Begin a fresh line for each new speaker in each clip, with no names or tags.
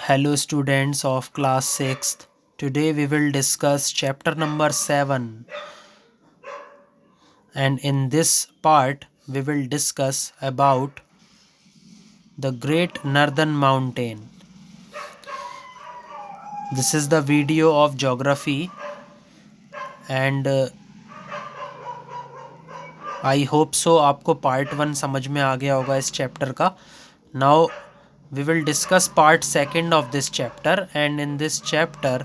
Hello students of class 6th. Today we will discuss chapter number 7, and in this part we will discuss about the Great Northern Mountain. This is the video of geography, and I hope so आपको part 1 समझ में आ गया होगा इस chapter का. Now we will discuss part 2 of this chapter, and in this chapter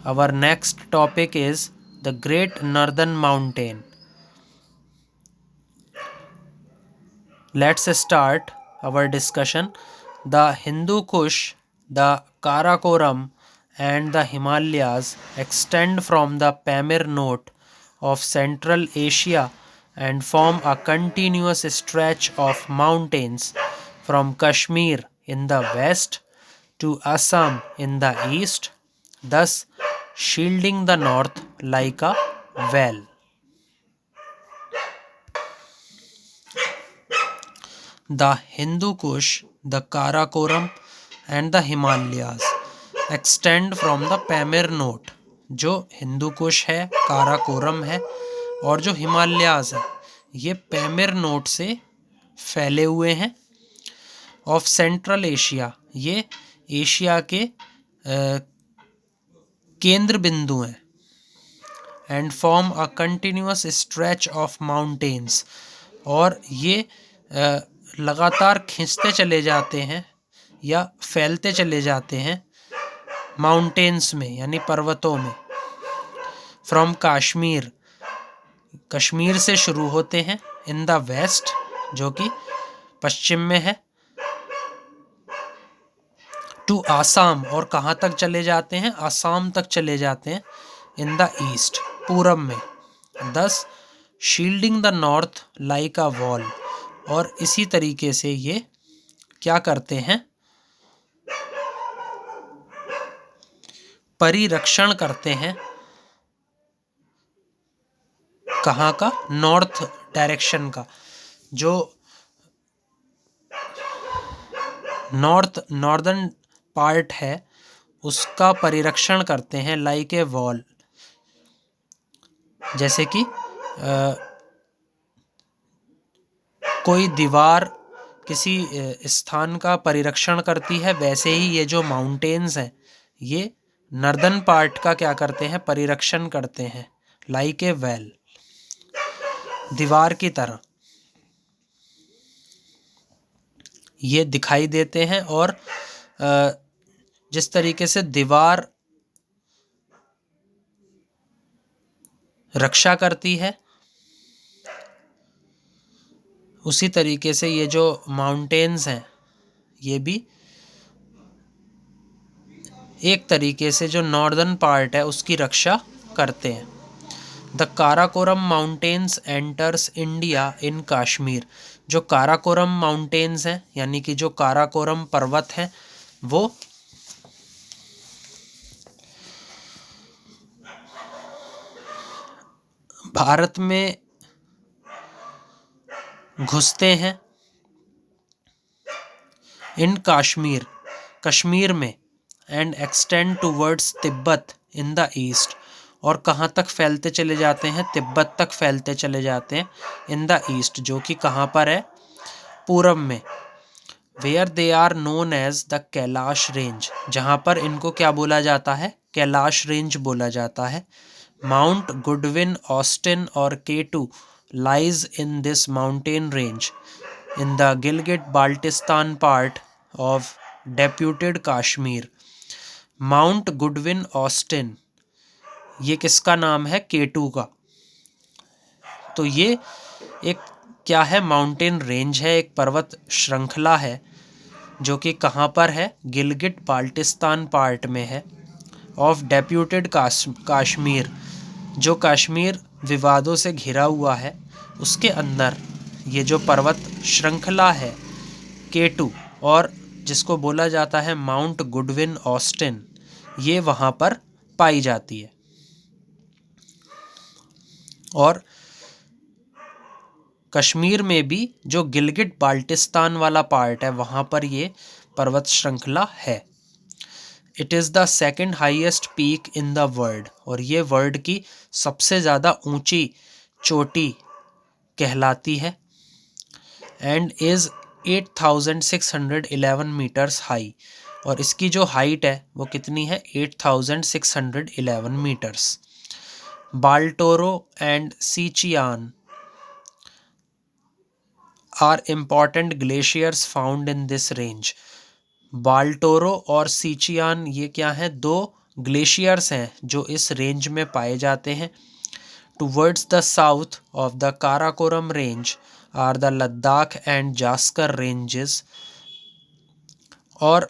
our next topic is the Great Northern Mountain. Let's start our discussion. The Hindu Kush, the Karakoram, and the Himalayas extend from the Pamir Note of Central Asia and form a continuous stretch of mountains from Kashmir in the west to Assam in the east, thus shielding the north like a veil. The Hindu Kush, the Karakoram and the Himalayas extend from the Pamir Note. जो हिंदू कुश है, काराकोरम है और जो हिमालयाज है, ये पैमिर note से फैले हुए हैं. ऑफ सेंट्रल एशिया, ये एशिया के केंद्र बिंदु हैं. And form a continuous stretch of mountains, और ये लगातार खींचते चले जाते हैं या फैलते चले जाते हैं माउंटेन्स में, यानी पर्वतों में. फ्रॉम कश्मीर, कश्मीर से शुरू होते हैं. इन द वेस्ट, जो कि पश्चिम में है. टू आसाम, और कहाँ तक चले जाते हैं? आसाम तक चले जाते हैं. इन द ईस्ट, पूरब में. दस shielding the north like a wall, और इसी तरीके से ये क्या करते हैं? परिरक्षण करते हैं. कहाँ का? नॉर्थ डायरेक्शन का. जो नॉर्दर्न पार्ट है उसका परिरक्षण करते हैं लाइक ए वॉल. जैसे कि कोई दीवार किसी स्थान का परिरक्षण करती है, वैसे ही ये जो माउंटेन्स हैं ये नॉर्दर्न पार्ट का क्या करते हैं? परिरक्षण करते हैं लाइक ए वेल, दीवार की तरह ये दिखाई देते हैं. और जिस तरीके से दीवार रक्षा करती है, उसी तरीके से ये जो माउंटेन्स हैं ये भी एक तरीके से जो नॉर्दर्न पार्ट है उसकी रक्षा करते हैं. The Karakoram mountains enters India in Kashmir. जो काराकोरम माउंटेन्स हैं, यानी कि जो काराकोरम पर्वत हैं, वो भारत में घुसते हैं. इन कश्मीर, कश्मीर में. And extend towards Tibet in the east, और कहाँ तक फैलते चले जाते हैं? तिब्बत तक फैलते चले जाते हैं. इन द ईस्ट, जो कि कहाँ पर है? पूरब में. Where they are known as the Kailash range, जहाँ पर इनको क्या बोला जाता है? कैलाश रेंज बोला जाता है. माउंट गुडविन, ऑस्टिन और K two lies in this mountain range in the Gilgit Baltistan part of disputed Kashmir. Mount Godwin Austen, ये किसका नाम है? केटू का. तो ये एक क्या है? माउंटेन रेंज है, एक पर्वत श्रृंखला है, जो कि कहाँ पर है? गिलगिट बाल्टिस्तान पार्ट में है. ऑफ डेप्यूटेड कश्मीर, जो कश्मीर विवादों से घिरा हुआ है, उसके अंदर ये जो पर्वत श्रृंखला है केटू, और जिसको बोला जाता है माउंट गुडविन ऑस्टिन, ये वहाँ पर पाई जाती है. और कश्मीर में भी जो गिलगिट बाल्टिस्तान वाला पार्ट है, वहाँ पर ये पर्वत श्रृंखला है। It is the second highest peak in the world, और ये वर्ल्ड की सबसे ज़्यादा ऊंची चोटी कहलाती है। एंड इज़ 8611 मीटर्स हाई, और इसकी जो हाइट है वो कितनी है, 8611 metres. Baltoro and Siachen are important glaciers found in this range. Baltoro और सीचियान ये क्या हैं, दो ग्लेशियर्स हैं जो इस रेंज में पाए जाते हैं। Towards the south of the Karakoram range are the Ladakh and Zanskar ranges. और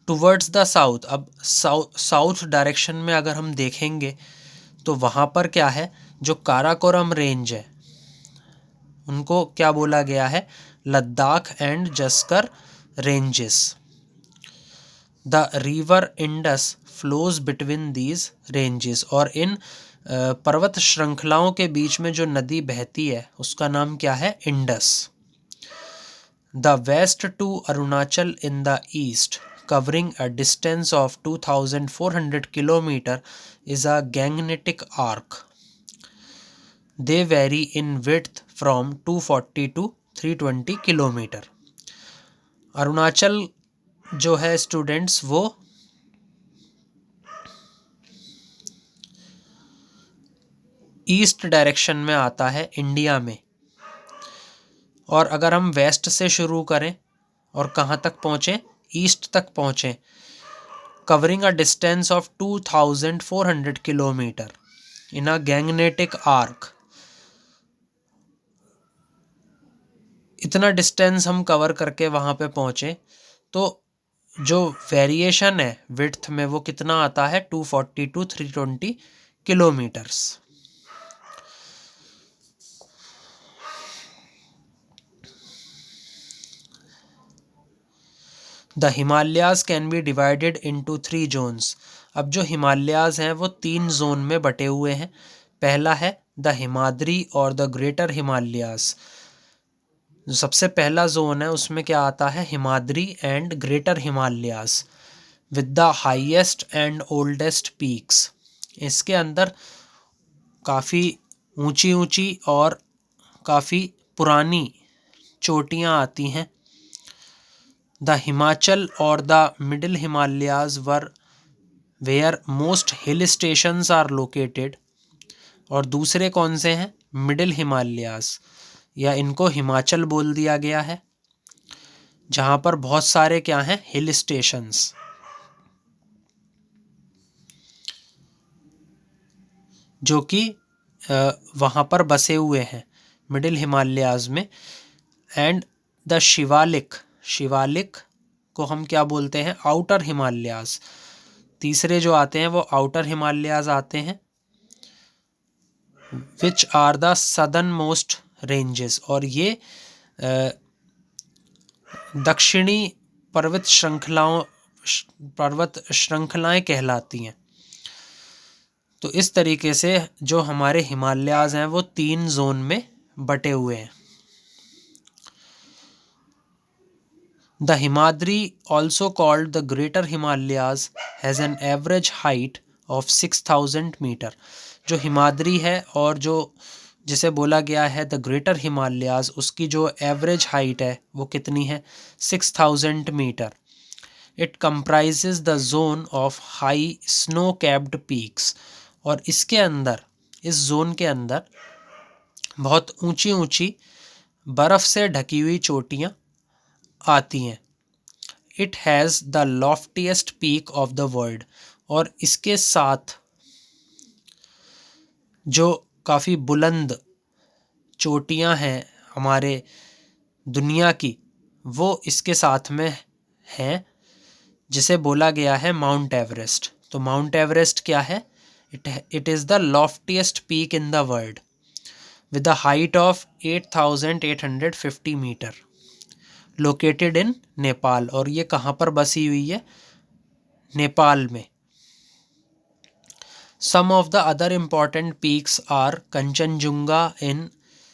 टुवर्ड्स द साउथ, अब साउथ डायरेक्शन में अगर हम देखेंगे तो वहाँ पर क्या है, जो काराकोरम रेंज है उनको क्या बोला गया है, Ladakh and Zaskar ranges. The river Indus flows between these ranges, और इन पर्वत श्रृंखलाओं के बीच में जो नदी बहती है उसका नाम क्या है, Indus. The west to Arunachal in the east, covering a distance of 2400 km, is a gangetic arc. They vary in width from 240 to 320 km. Arunachal जो है स्टूडेंट्स वो ईस्ट डायरेक्शन में आता है इंडिया में, और अगर हम वेस्ट से शुरू करें और कहाँ तक पहुँचें, ईस्ट तक पहुँचें, covering a distance of 2400 kilometre in a Gangetic arc. इतना डिस्टेंस हम कवर करके वहाँ पे पहुँचे तो जो वेरिएशन है विड्थ में वो कितना आता है, 240 to 320 kilometres. The Himalayas can be divided into 3 zones. अब जो हिमालयाज हैं वो 3 जोन में बटे हुए हैं। पहला है द हिमाद्री और द ग्रेटर हिमालयाज। जो सबसे पहला जोन है उसमें क्या आता है, Himadri and greater Himalayas with the highest and oldest peaks. इसके अंदर काफ़ी ऊंची ऊंची और काफ़ी पुरानी चोटियाँ आती हैं। द हिमाचल और the middle Himalayas were where most hill stations are located. और दूसरे कौन से हैं, मिडिल हिमालयाज, या इनको हिमाचल बोल दिया गया है, जहाँ पर बहुत सारे क्या हैं, हिल स्टेशंस। जो कि वहाँ पर बसे हुए हैं मिडिल हिमालयाज में। एंड द शिवालिक, शिवालिक को हम क्या बोलते हैं, आउटर हिमालयाज। तीसरे जो आते हैं वो आउटर हिमालयाज आते हैं, which are the southernmost ranges. और ये दक्षिणी पर्वत श्रृंखलाएं कहलाती हैं। तो इस तरीके से जो हमारे हिमालयाज हैं वो 3 जोन में बटे हुए हैं। The Himadri also called the greater Himalayas has an average height of 6000 metre. जो हिमाद्री है और जो जिसे बोला गया है द ग्रेटर हिमालयाज, उसकी जो एवरेज हाइट है वो कितनी है, 6000 metre. It comprises the zone of high snow capped peaks. और इसके अंदर, इस जोन के अंदर बहुत ऊंची ऊंची बर्फ़ से ढकी हुई चोटियाँ आती हैं। It has the loftiest peak of the world. और इसके साथ जो काफ़ी बुलंद चोटियाँ हैं हमारे दुनिया की, वो इसके साथ में हैं, जिसे बोला गया है माउंट एवरेस्ट। तो माउंट एवरेस्ट क्या है, it is the loftiest peak in the world with a height of 8850 metre, located in Nepal. और ये कहाँ पर बसी हुई है, नेपाल में। Some of the other important peaks are Kanchenjunga इन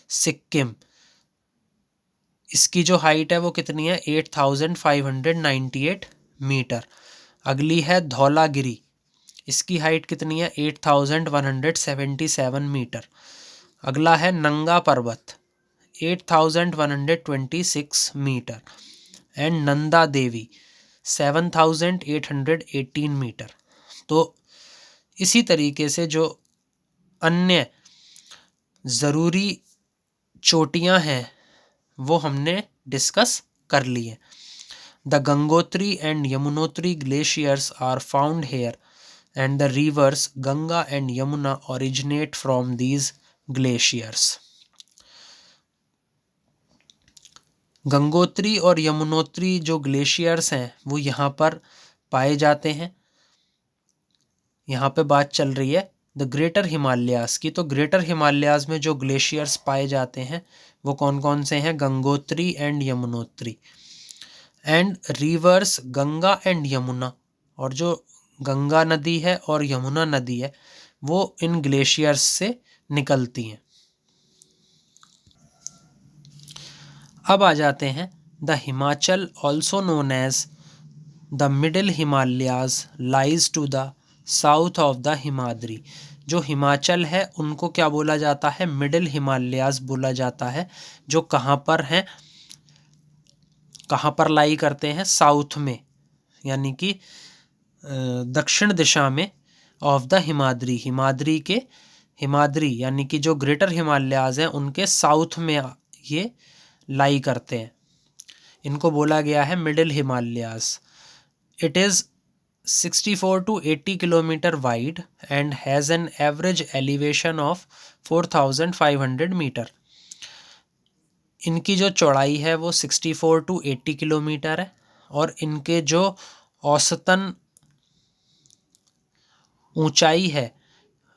सिक्किम। इसकी जो हाइट है वो कितनी है 8598 मीटर। अगली है धौलागिरी, इसकी हाइट कितनी है 8177 मीटर। अगला है Nanga Parbat 8126 metre and Nanda Devi 7818 metre. तो इसी तरीके से जो अन्य ज़रूरी चोटियां हैं वो हमने डिस्कस कर ली है। The Gangotri and Yamunotri glaciers are found here and the rivers Ganga and Yamuna originate from these glaciers. Gangotri और यमुनोत्री जो ग्लेशियर्स हैं वो यहाँ पर पाए जाते हैं। यहाँ पे बात चल रही है द ग्रेटर हिमालयाज़ की। तो ग्रेटर हिमालयाज़ में जो ग्लेशियर्स पाए जाते हैं वो कौन कौन से हैं, Gangotri and Yamunotri. And reverse Ganga and Yamuna, और जो गंगा नदी है और यमुना नदी है वो इन ग्लेशियर्स से निकलती हैं। अब आ जाते हैं the Himachal also known as the middle Himalayas lies to the south of the Himadri. जो हिमाचल है उनको क्या बोला जाता है, मिडिल हिमालयाज बोला जाता है, जो कहाँ पर हैं, कहाँ पर लाई करते हैं, साउथ में यानी कि दक्षिण दिशा में ऑफ द हिमाद्री। हिमाद्री के हिमाद्री यानी कि जो ग्रेटर हिमालयाज हैं उनके साउथ में ये लाई करते हैं। इनको बोला गया है middle Himalayas. It is 64 to 80 kilometre wide and has an average elevation of 4500 metre. इनकी जो चौड़ाई है वो 64 to 80 किलोमीटर है और इनके जो औसतन ऊंचाई है,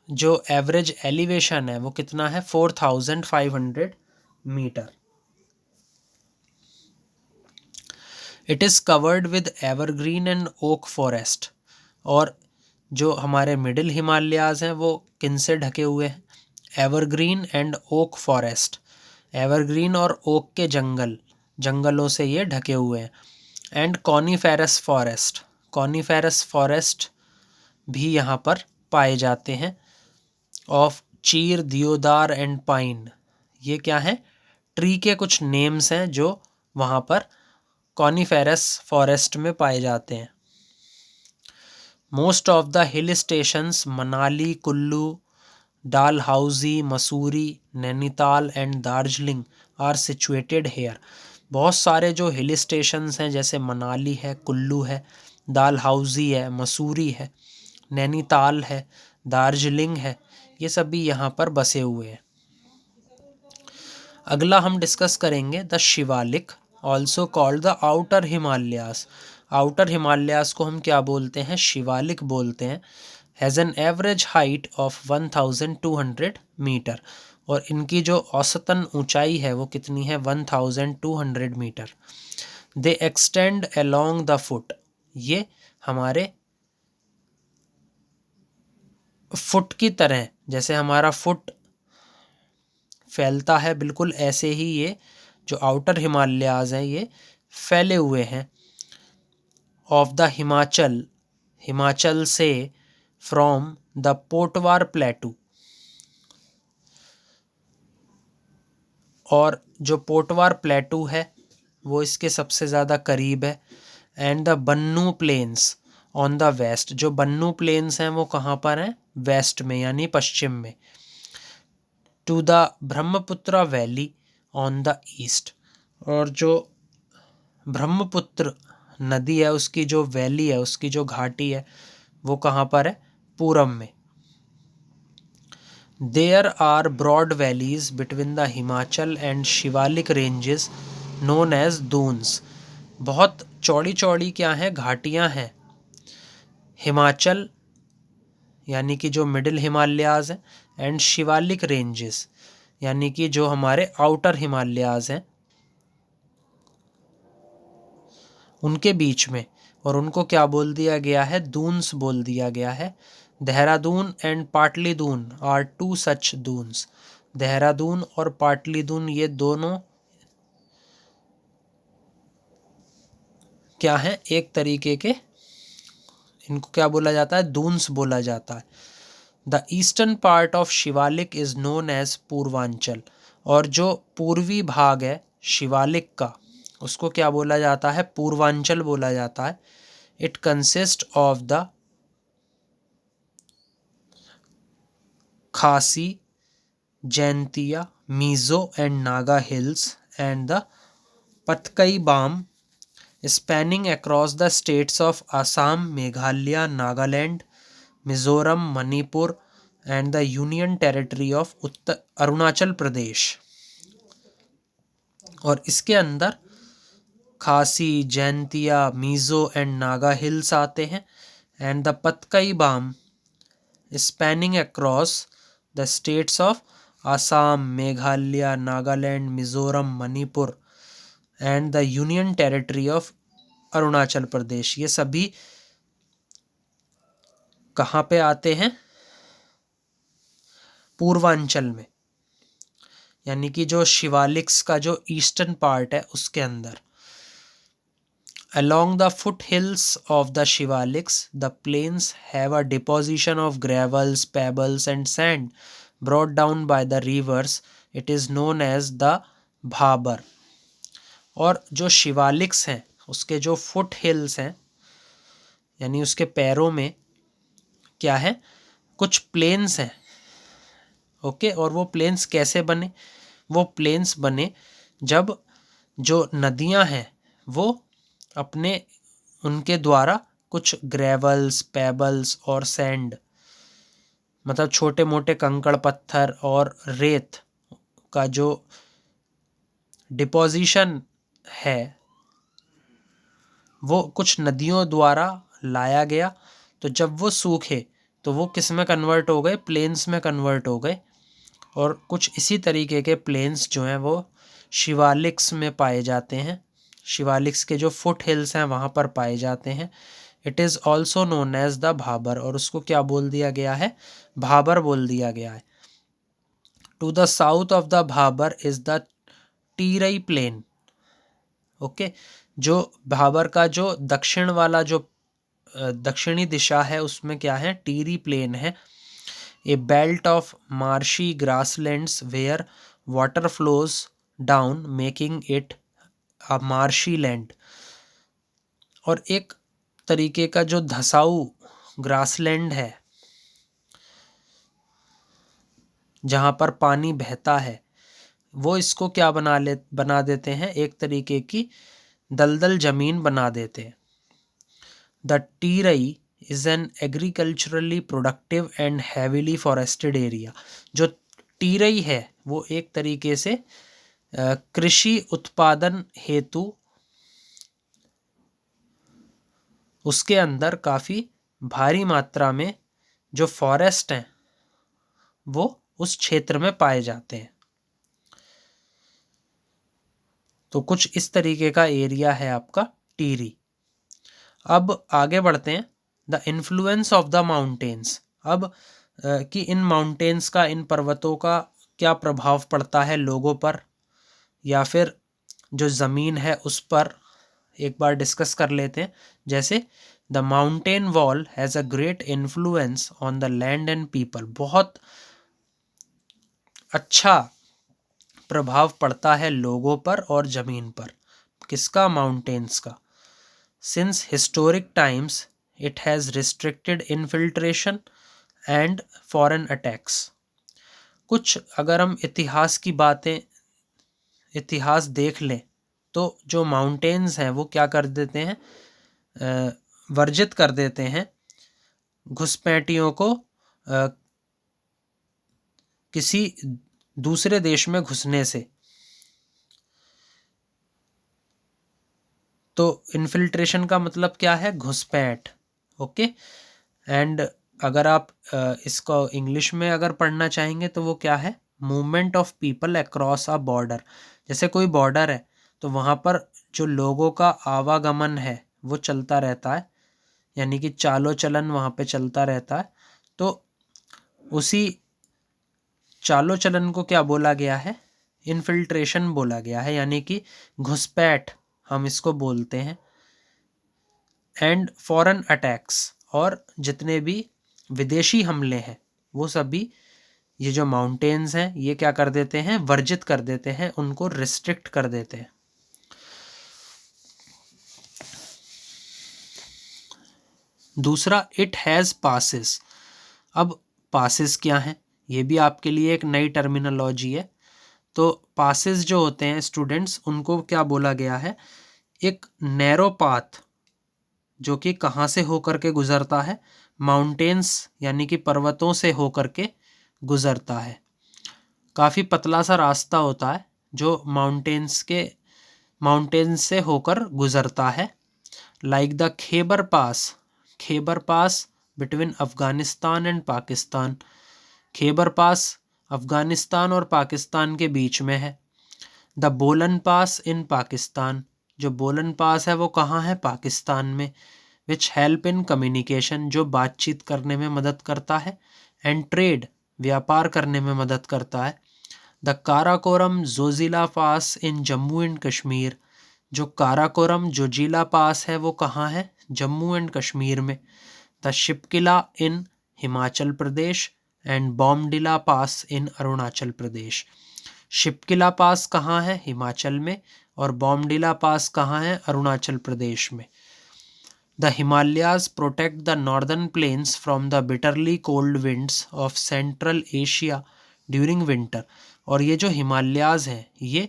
जो एवरेज एलिवेशन है वो कितना है 4500 metre. It is covered with evergreen and oak forest. और जो हमारे मिडिल हिमालयाज़ हैं वो किन से ढके हुए हैं, evergreen and oak forest. Evergreen और ओक के जंगलों से ये ढके हुए हैं। And coniferous forest, coniferous forest भी यहाँ पर पाए जाते हैं। ऑफ चीर, दियोदार एंड पाइन, ये क्या है, ट्री के कुछ नेम्स हैं जो वहाँ पर कॉनीफेरस फॉरेस्ट में पाए जाते हैं। Most of the hill stations Manali, Kullu, Dalhousie, Mussoorie, Nainital and Darjeeling are situated here. बहुत सारे जो हिल स्टेशंस हैं जैसे मनाली है, कुल्लू है, डालहौजी है, मसूरी है, नैनीताल है, दार्जिलिंग है, ये सभी यहाँ पर बसे हुए हैं। अगला हम डिस्कस करेंगे the Shivalik also called the outer Himalayas. Outer Himalayas को हम क्या बोलते हैं, शिवालिक बोलते हैं। Has an average height of 1200 metre, और इनकी जो औसतन ऊंचाई है वो कितनी है 1200 metre. They extend along the foot, ये हमारे फुट की तरह, जैसे हमारा फुट फैलता है बिल्कुल ऐसे ही ये जो आउटर हिमालयाज हैं ये फैले हुए हैं। ऑफ द हिमाचल, हिमाचल से, फ्रॉम द पोटवार प्लेटू, और जो पोटवार प्लेटू है वो इसके सबसे ज़्यादा करीब है। And the Bannu plains on the west, जो बन्नू प्लेन्स हैं वो कहाँ पर हैं, वेस्ट में यानी पश्चिम में। To the Brahmaputra valley on the east, और जो ब्रह्मपुत्र नदी है उसकी जो वैली है, उसकी जो घाटी है वो कहाँ पर है, पूरब में। There are broad valleys between the Himachal and Shivalik ranges known as Duns. बहुत चौड़ी चौड़ी क्या हैं, घाटियाँ हैं हिमाचल यानी कि जो मिडिल हिमालयाज हैं, एंड शिवालिक रेंजेस यानी कि जो हमारे आउटर हिमालयाज हैं उनके बीच में, और उनको क्या बोल दिया गया है, दून्स बोल दिया गया है। Dehradun and Patlidun are two such Duns. Dehradun और पाटलीदून ये दोनों क्या है, एक तरीके के, इनको क्या बोला जाता है, दून्स बोला जाता है। The eastern part of Shivalik is known as Purvanchal, और जो पूर्वी भाग है शिवालिक का उसको क्या बोला जाता है, पूर्वांचल बोला जाता है। It consist of the Khasi, Jaintia, Mizo and Naga hills and the Patkai Bum spanning across the states of Assam, Meghalaya, Nagaland, Mizoram, Manipur and the Union Territory of Arunachal Pradesh. और इसके अंदर खासी, जैंतिया, मीज़ो एंड नागा हिल्स आते हैं, and the Patkai Bum spanning across the states of Assam, Meghalaya, Nagaland, Mizoram, Manipur and the union territory of Arunachal Pradesh. ये सभी कहाँ पे आते हैं, पूर्वांचल में, यानी कि जो शिवालिक्स का जो ईस्टर्न पार्ट है उसके अंदर। Along the foothills of the Shivaliks, the plains have a deposition of gravels, pebbles and sand brought down by the rivers. It is known as the Bhabar। और जो शिवालिक्स हैं उसके जो फुट हिल्स हैं, यानी उसके पैरों में क्या है, कुछ प्लेन्स हैं। ओके, और वो प्लेन्स कैसे बने, वो प्लेन्स बने जब जो नदियां हैं वो अपने उनके द्वारा कुछ ग्रेवल्स, पेबल्स और सैंड, मतलब छोटे मोटे कंकड़ पत्थर और रेत का जो डिपोजिशन है वो कुछ नदियों द्वारा लाया गया। तो जब वो सूखे तो वो किस में कन्वर्ट हो गए, प्लेन्स में कन्वर्ट हो गए। और कुछ इसी तरीके के प्लेन्स जो हैं वो शिवालिक्स में पाए जाते हैं, शिवालिक्स के जो फुट हिल्स हैं वहाँ पर पाए जाते हैं। It is also known as the Bhabar, और उसको क्या बोल दिया गया है, भाबर बोल दिया गया है। To the south of the Bhabar is the Terai plain. Okay, जो भाबर का जो दक्षिण वाला जो दक्षिणी दिशा है उसमें क्या है, टीरी प्लेन है। A belt of marshy grasslands where water flows down making it a marshy land. और एक तरीके का जो धसाऊ ग्रासलैंड है जहाँ पर पानी बहता है, वो इसको क्या बना देते हैं, एक तरीके की दलदल जमीन बना देते हैं। The Terai is an agriculturally productive and heavily forested area. जो टीरई है वो एक तरीके से कृषि उत्पादन हेतु उसके अंदर काफ़ी भारी मात्रा में जो फॉरेस्ट हैं वो उस क्षेत्र में पाए जाते हैं। तो कुछ इस तरीके का एरिया है आपका टीरी। अब आगे बढ़ते हैं, the influence of the mountains. अब कि इन माउंटेन्स का, इन पर्वतों का क्या प्रभाव पड़ता है लोगों पर या फिर जो ज़मीन है उस पर, एक बार डिस्कस कर लेते हैं। जैसे the mountain wall has a great influence on the land and people. बहुत अच्छा प्रभाव पड़ता है लोगों पर और ज़मीन पर। किसका, माउंटेन्स का। Since historic times it has restricted infiltration and foreign attacks. कुछ अगर हम इतिहास की बातें, इतिहास देख लें तो जो माउंटेन्स हैं वो क्या कर देते हैं, वर्जित कर देते हैं घुसपैठियों को किसी दूसरे देश में घुसने से। तो इन्फिल्ट्रेशन का मतलब क्या है, घुसपैठ। ओके, एंड अगर आप इसको इंग्लिश में अगर पढ़ना चाहेंगे तो वो क्या है, movement of people across a border. जैसे कोई बॉर्डर है तो वहाँ पर जो लोगों का आवागमन है वो चलता रहता है, यानी कि चालो चलन वहाँ पे चलता रहता है। तो उसी चालो चलन को क्या बोला गया है, इन्फिल्ट्रेशन बोला गया है, यानी कि घुसपैठ हम इसको बोलते हैं। एंड फॉरेन अटैक्स, और जितने भी विदेशी हमले हैं वो सभी ये जो माउंटेन्स हैं ये क्या कर देते हैं, वर्जित कर देते हैं, उनको रिस्ट्रिक्ट कर देते हैं। दूसरा, इट हैज़ पासिस। अब पासिस क्या हैं, ये भी आपके लिए एक नई टर्मिनोलॉजी है। तो पासिस जो होते हैं स्टूडेंट्स, उनको क्या बोला गया है, एक नैरो पाथ जो कि कहाँ से होकर के गुजरता है, माउंटेन्स यानी कि पर्वतों से होकर के गुजरता है। काफ़ी पतला सा रास्ता होता है जो माउंटेन्स से होकर गुजरता है। Like the Khyber pass between Afghanistan and Pakistan. Khyber pass Afghanistan और पाकिस्तान के बीच में है। द बोलन पास इन पाकिस्तान। जो बोलन पास है वो कहाँ है, पाकिस्तान में। विच हेल्प इन कम्युनिकेशन, जो बातचीत करने में मदद करता है। एंड ट्रेड, व्यापार करने में मदद करता है। The Karakoram Zoji La pass in Jammu and Kashmir. जो काराकोरम जोजिला पास है वो कहाँ है, जम्मू एंड कश्मीर में। The Shipki La in Himachal Pradesh and Bomdila pass in Arunachal Pradesh. Shipki La pass कहाँ है, हिमाचल में, और बॉमडिला पास कहाँ है, अरुणाचल प्रदेश में। The Himalayas protect the northern planes from the bitterly cold winds of central Asia during winter. और ये जो हिमालयाज हैं ये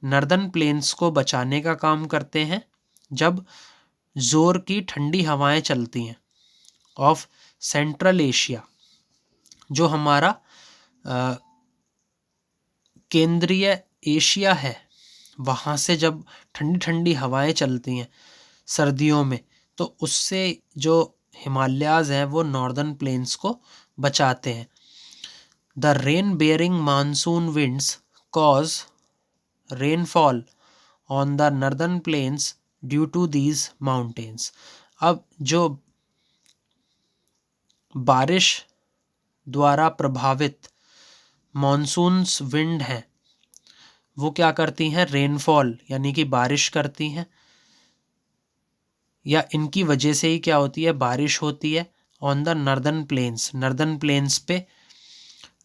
नॉर्दर्न प्लेन्स को बचाने का काम करते हैं जब ज़ोर की ठंडी हवाएं चलती हैं। ऑफ सेंट्रल एशिया, जो हमारा केंद्रीय एशिया है, वहाँ से जब ठंडी ठंडी हवाएं चलती हैं सर्दियों में, तो उससे जो हिमालयाज हैं वो नॉर्दर्न प्लेन्स को बचाते हैं। The rain bearing monsoon winds cause rainfall on the northern plains due to these mountains. अब जो बारिश द्वारा प्रभावित मॉनसून्स विंड हैं वो क्या करती हैं, रेनफॉल यानी कि बारिश करती हैं, या इनकी वजह से ही क्या होती है, बारिश होती है ऑन द नॉर्दर्न प्लेन्स पे,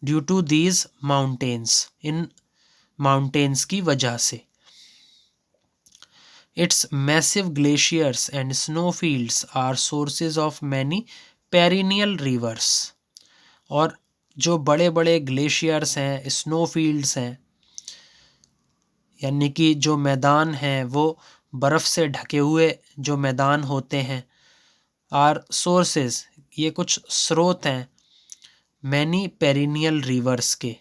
ड्यू टू दीज माउंटेन्स, इन माउंटेन्स की वजह से। It's massive glaciers and snow fields are sources of many perennial rivers. और जो बड़े बड़े ग्लेशियर्स हैं, स्नो फील्ड्स हैं, यानी कि जो मैदान हैं वो बर्फ़ से ढके हुए जो मैदान होते हैं, आर सोर्सेज, ये कुछ स्रोत हैं मैनी पेरिनियल रिवर्स के।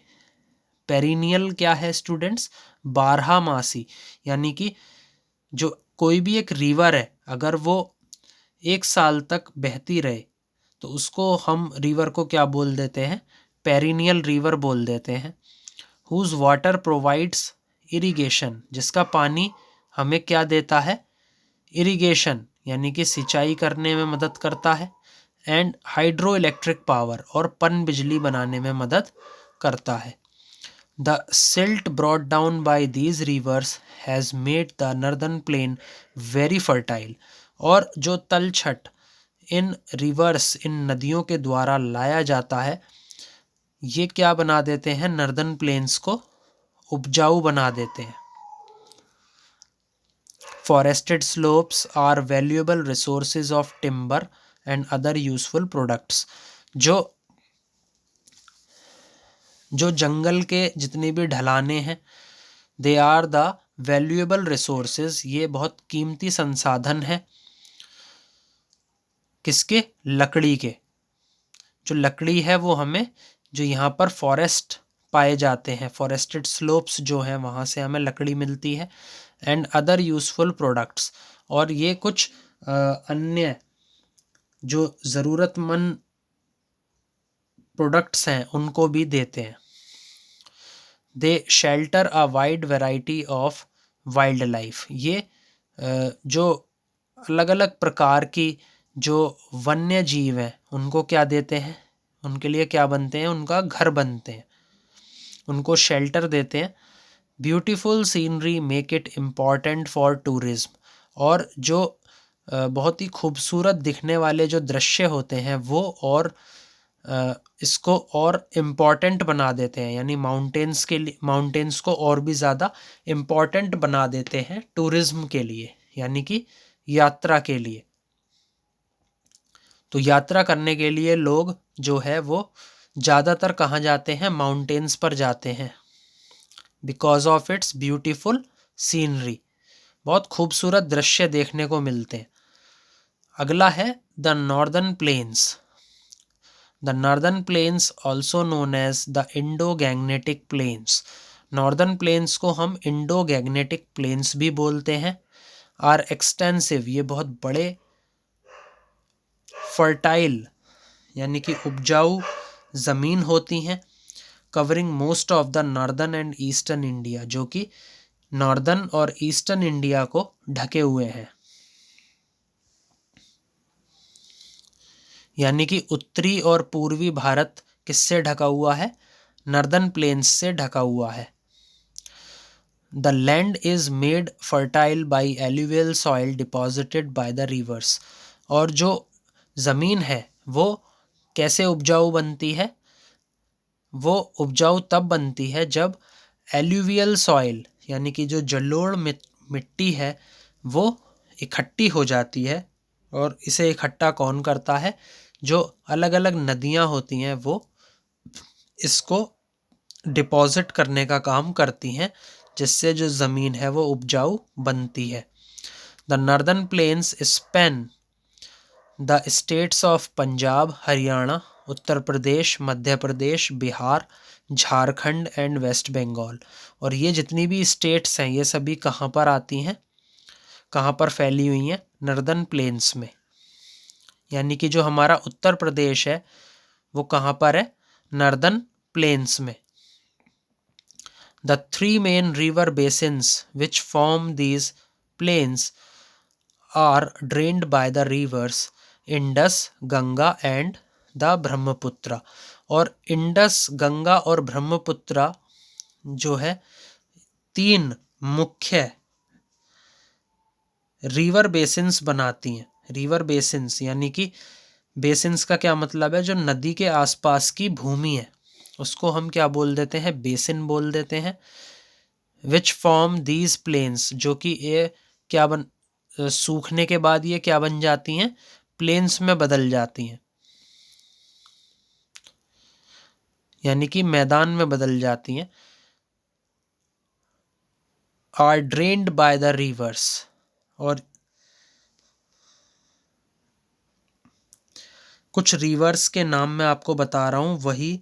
पेरिनियल क्या है स्टूडेंट्स, बारहमासी, यानी कि जो कोई भी एक रिवर है अगर वो 1 साल तक बहती रहे तो उसको हम रिवर को क्या बोल देते हैं, पेरिनियल रिवर बोल देते हैं। हुज वाटर प्रोवाइड्स इरिगेशन, जिसका पानी हमें क्या देता है, इरिगेशन यानी कि सिंचाई करने में मदद करता है। एंड हाइड्रो इलेक्ट्रिक पावर, और पन बिजली बनाने में मदद करता है। The silt brought down by these rivers has made the northern plain very fertile. और जो तलछट इन रिवर्स, इन नदियों के द्वारा लाया जाता है, ये क्या बना देते हैं, नॉर्दर्न प्लेन्स को उपजाऊ बना देते हैं। Forested slopes are valuable resources of timber and other useful products. जो जंगल के जितनी भी ढलाने हैं, they are the valuable resources, ये बहुत कीमती संसाधन है। किसके, लकड़ी के। जो लकड़ी है वो हमें, जो यहाँ पर फॉरेस्ट पाए जाते हैं, फॉरेस्टेड स्लोप्स जो हैं वहाँ से हमें लकड़ी मिलती है। एंड अदर यूजफुल प्रोडक्ट्स, और ये कुछ अन्य जो ज़रूरतमंद प्रोडक्ट्स हैं उनको भी देते हैं। They shelter a wide variety of wildlife, ये जो अलग अलग प्रकार की जो वन्य जीव हैं उनको क्या देते हैं, उनके लिए क्या बनते हैं, उनका घर बनते हैं, उनको शेल्टर देते हैं। Beautiful scenery make it important for tourism, और जो बहुत ही खूबसूरत दिखने वाले जो दृश्य होते हैं वो और इसको और इम्पॉर्टेंट बना देते हैं, यानी माउंटेन्स के लिए, माउंटेन्स को और भी ज़्यादा इम्पॉर्टेंट बना देते हैं टूरिज्म के लिए, यानी कि यात्रा के लिए। तो यात्रा करने के लिए लोग जो है वो ज़्यादातर कहाँ जाते हैं, माउंटेन्स पर जाते हैं, because of its beautiful scenery, बहुत खूबसूरत दृश्य देखने को मिलते हैं। अगला है the northern plains. The northern plains also known as the Indo Gangetic plains. Northern plains को हम इंडो गैंगनेटिक प्लेन्स भी बोलते हैं। आर एक्सटेंसिव, ये बहुत बड़े, फर्टाइल यानी कि उपजाऊ ज़मीन होती हैं, covering most of the northern and eastern India, जो कि नॉर्दर्न और ईस्टर्न इंडिया को ढके हुए हैं, यानी कि उत्तरी और पूर्वी भारत किससे ढका हुआ है, नॉर्दर्न प्लेन्स से ढका हुआ है। The land is made fertile by alluvial soil deposited bye the rivers. और जो ज़मीन है वो कैसे उपजाऊ बनती है, वो उपजाऊ तब बनती है जब एल्यूवियल सॉइल यानी कि जो जलोढ़ मिट्टी है वो इकट्ठी हो जाती है। और इसे इकट्ठा कौन करता है, जो अलग अलग नदियाँ होती हैं वो इसको डिपॉजिट करने का काम करती हैं, जिससे जो ज़मीन है वो उपजाऊ बनती है। The northern plains span the states of Punjab, Haryana, Uttar Pradesh, Madhya Pradesh, Bihar, Jharkhand and West Bengal. और ये जितनी भी स्टेट्स हैं ये सभी कहाँ पर आती हैं, कहाँ पर फैली हुई हैं, नॉर्दर्न प्लेन्स में। यानी कि जो हमारा उत्तर प्रदेश है वो कहाँ पर है, नॉर्दर्न प्लेन्स में। The three main river basins which form these plains are drained by the rivers Indus, Ganga and the Brahmaputra. और इंडस, गंगा और ब्रह्मपुत्र जो है तीन मुख्य रिवर बेसिन्स बनाती हैं। रिवर बेसिन्स यानी कि बेसिन्स का क्या मतलब है, जो नदी के आसपास की भूमि है उसको हम क्या बोल देते हैं, बेसिन बोल देते हैं। विच फॉर्म दीज प्लेन्स, जो कि ये क्या सूखने के बाद ये क्या बन जाती हैं, प्लेन्स में बदल जाती हैं, यानी कि मैदान में बदल जाती हैं। Are drained by the rivers, और कुछ रिवर्स के नाम मैं आपको बता रहा हूँ, वही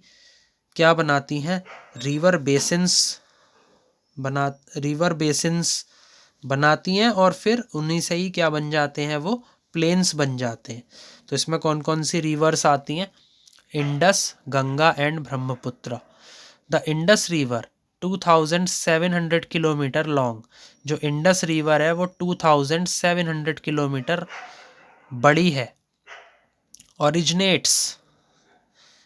क्या बनाती हैं, रिवर बेसिन्स बनाती हैं, और फिर उन्हीं से ही क्या बन जाते हैं, वो प्लेन्स बन जाते हैं। तो इसमें कौन कौन सी रिवर्स आती हैं, Indus, Ganga and Brahmaputra. The Indus river 2700 kilometre long, जो इंडस रिवर है वो 2700 किलोमीटर बड़ी है। Originates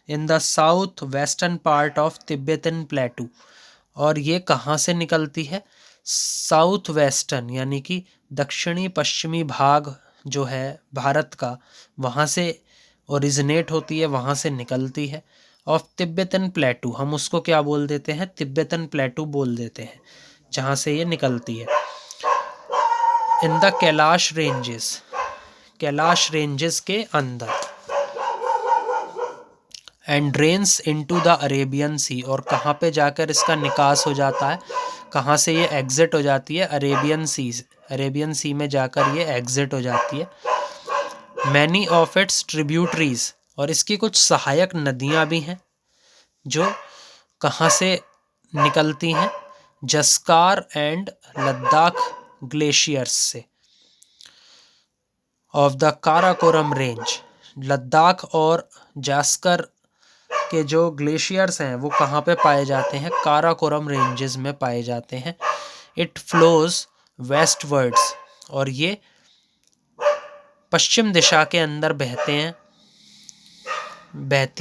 in the south western part of Tibetan प्लेटू, और ये कहाँ से निकलती है, साउथ वेस्टर्न यानी कि दक्षिणी पश्चिमी भाग जो है भारत का, वहाँ से ओरिजिनेट होती है, वहाँ से निकलती है। ऑफ तिब्बतन प्लेटू, हम उसको क्या बोल देते हैं, तिब्बतन प्लेटू बोल देते हैं, जहाँ से ये निकलती है। In the Kailash ranges, Kailash ranges के अंदर। And drains into the Arabian sea, और कहाँ पे जाकर इसका निकास हो जाता है, कहाँ से ये एग्जिट हो जाती है, अरेबियन सी, अरेबियन सी में जाकर ये एग्जिट हो जाती है। मैनी ऑफ इट्स ट्रिब्यूटरीज, और इसकी कुछ सहायक नदियाँ भी हैं जो कहाँ से निकलती हैं, जस्कार एंड लद्दाख ग्लेशियर्स से। Of the Karakoram range, Ladakh और जास्कर के जो ग्लेशियर्स हैं वो कहाँ पे पाए जाते हैं, काराकोरम रेंजेस में पाए जाते हैं। इट फ्लोज वेस्टवर्ड्स, और ये पश्चिम दिशा के अंदर बहती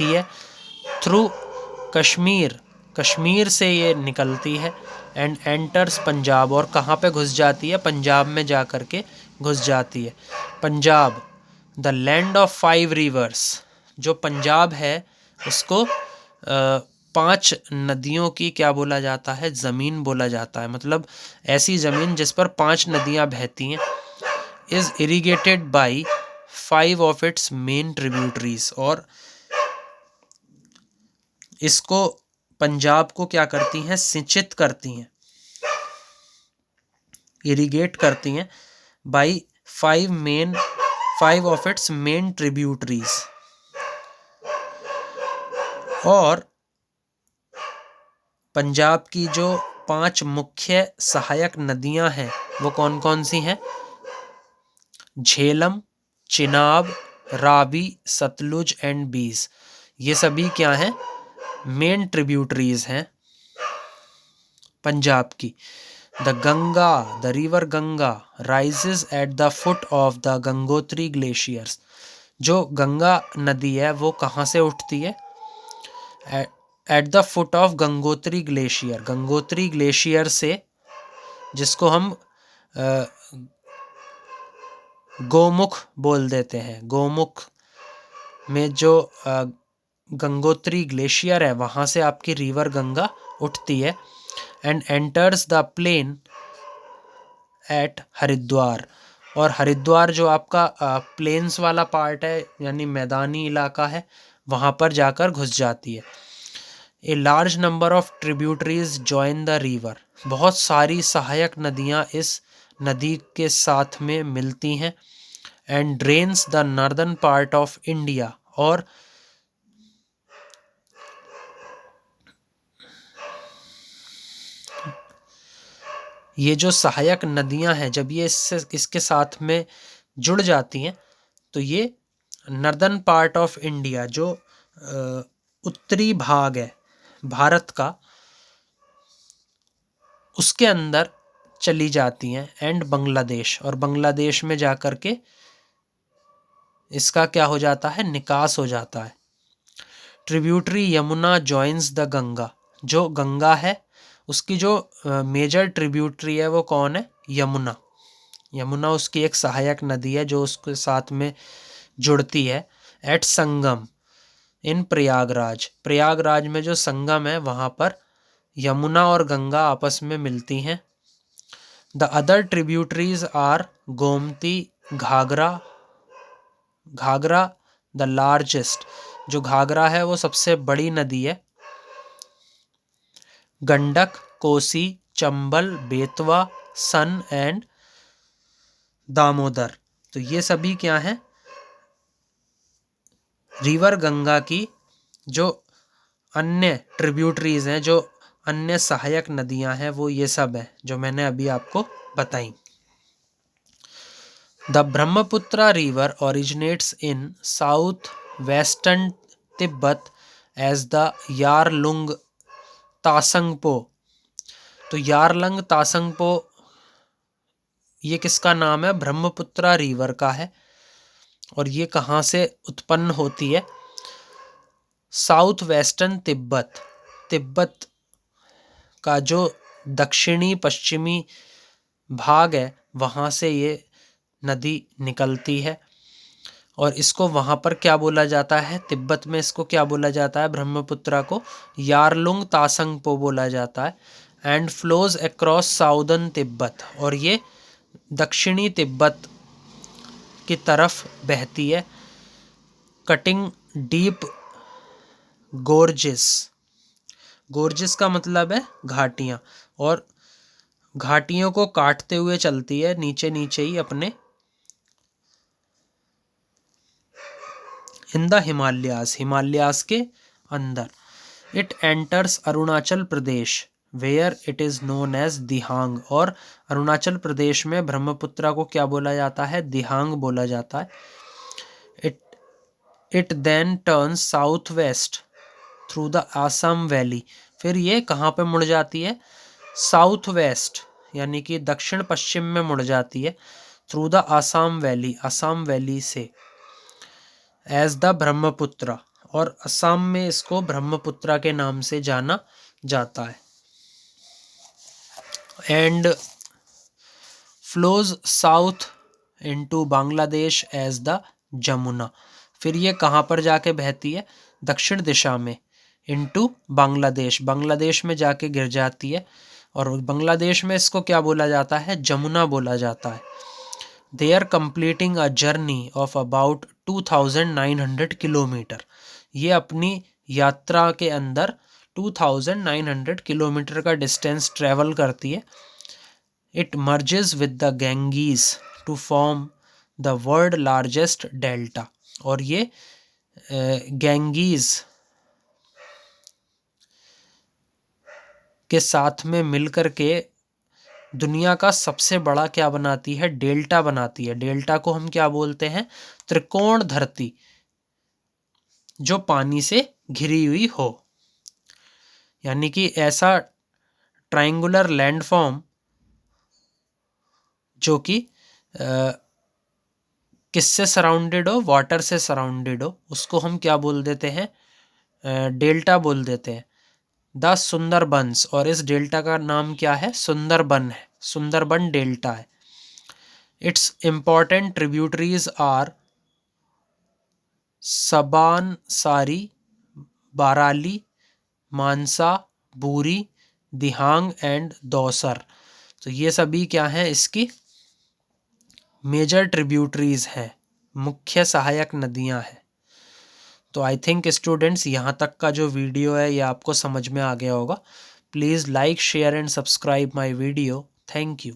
है। थ्रू कश्मीर, कश्मीर से ये निकलती है। एंड एंटर्स पंजाब, और कहाँ पे घुस जाती है, पंजाब में जा कर के घुस जाती है। Punjab, the land of 5 reverse. जो पंजाब है उसको 5 नदियों की क्या बोला जाता है? ज़मीन बोला जाता है। मतलब ऐसी ज़मीन जिस पर 5 नदियाँ बहती हैं। Is irrigated by 5 of its main tributaries. और इसको पंजाब को क्या करती हैं? सिंचित करती हैं, इरीगेट करती हैं by 5 of its main tributaries. और पंजाब की जो 5 मुख्य सहायक नदियां हैं वो कौन कौन सी हैं? झेलम, चिनाब, रावी, सतलुज एंड बीस। ये सभी क्या हैं? मेन ट्रिब्यूटरीज हैं पंजाब की। The Ganga, the river Ganga rises at the foot of the Gangotri glaciers. जो गंगा नदी है वो कहाँ से उठती है? At the foot of Gangotri glacier. Gangotri glacier से, जिसको हम गोमुख बोल देते हैं। गोमुख में जो गंगोत्री ग्लेशियर है वहाँ से आपकी रिवर गंगा उठती है। And enters the plain at Haridwar. और हरिद्वार जो आपका प्लेन्स वाला पार्ट है, यानी मैदानी इलाका है, वहाँ पर जाकर घुस जाती है। A large number of tributaries join the river. बहुत सारी सहायक नदियाँ इस नदी के साथ में मिलती हैं। And drains the northern part of India. और ये जो सहायक नदियां हैं, जब ये इसके साथ में जुड़ जाती हैं तो ये नॉर्दर्न पार्ट ऑफ इंडिया, जो उत्तरी भाग है भारत का, उसके अंदर चली जाती हैं। एंड बांग्लादेश, और बांग्लादेश में जाकर के इसका क्या हो जाता है? निकास हो जाता है। Tributary Yamuna joins the Ganga. जो गंगा है उसकी जो मेजर ट्रिब्यूटरी है वो कौन है? यमुना। यमुना उसकी एक सहायक नदी है जो उसके साथ में जुड़ती है। एट संगम इन प्रयागराज। प्रयागराज में जो संगम है वहाँ पर यमुना और गंगा आपस में मिलती हैं। The other tributaries are Gomti, Ghaghara. Ghaghara the largest. जो घाघरा है वो सबसे बड़ी नदी है। गंडक, कोसी, चंबल, बेतवा, सन एंड दामोदर। तो ये सभी क्या हैं? रिवर गंगा की जो अन्य ट्रिब्यूटरीज हैं, जो अन्य सहायक नदियां हैं, वो ये सब हैं जो मैंने अभी आपको बताई। The Brahmaputra river originates in south western Tibet as the Yarlung Tsangpo. तो यारलंग तासंगपो ये किसका नाम है? ब्रह्मपुत्र रिवर का है। और ये कहाँ से उत्पन्न होती है? South western Tibet. तिब्बत का जो दक्षिणी पश्चिमी भाग है वहाँ से ये नदी निकलती है। और इसको वहाँ पर क्या बोला जाता है? तिब्बत में इसको क्या बोला जाता है? ब्रह्मपुत्र को यारलुंग तासंगपो बोला जाता है। And flows across southern Tibet. और ये दक्षिणी तिब्बत की तरफ बहती है। Cutting deep gorges. गोर्जेस का मतलब है घाटियाँ, और घाटियों को काटते हुए चलती है नीचे नीचे ही अपने इन द हिमालयास, हिमालयास के अंदर। It enters Arunachal Pradesh where it is known as Dihang. और अरुणाचल प्रदेश में ब्रह्मपुत्र को क्या बोला जाता है? दिहांग बोला जाता है। It then turns south west through the Assam valley. फिर ये कहाँ पे मुड़ जाती है? साउथ वेस्ट, यानी कि दक्षिण पश्चिम में मुड़ जाती है through the Assam valley, Assam valley से, एज द ब्रह्मपुत्र। और असम में इसको ब्रह्मपुत्र के नाम से जाना जाता है। And flows south into Bangladesh as the Jamuna. फिर ये कहाँ पर जाके बहती है? दक्षिण दिशा में, into बांग्लादेश, बांग्लादेश में जाके गिर जाती है। और बांग्लादेश में इसको क्या बोला जाता है? जमुना बोला जाता है। They are completing a journey of about 2900 kilometre. ये अपनी यात्रा के अंदर 2900 किलोमीटर का डिस्टेंस ट्रेवल करती है। It merges with the Ganges to form the world largest delta। और ये गैंगीज के साथ में मिलकर के दुनिया का सबसे बड़ा क्या बनाती है? डेल्टा बनाती है। डेल्टा को हम क्या बोलते हैं? त्रिकोण धरती जो पानी से घिरी हुई हो। यानी कि ऐसा ट्रायंगुलर लैंडफॉर्म जो कि किससे सराउंडेड हो? वाटर से सराउंडेड हो, उसको हम क्या बोल देते हैं? डेल्टा बोल देते हैं। द सुंदरबंस, और इस डेल्टा का नाम क्या है? सुंदरबन है। सुंदरबन डेल्टा है। इट्स इम्पॉर्टेंट ट्रिब्यूटरीज आर सबानसारी, बाराली, मानसा, बूरी, दिहांग एंड दौसर। तो ये सभी क्या हैं? इसकी मेजर ट्रिब्यूटरीज हैं, मुख्य सहायक नदियां हैं। तो आई थिंक स्टूडेंट्स यहाँ तक का जो वीडियो है ये आपको समझ में आ गया होगा। Please like, share and subscribe my video. Thank you.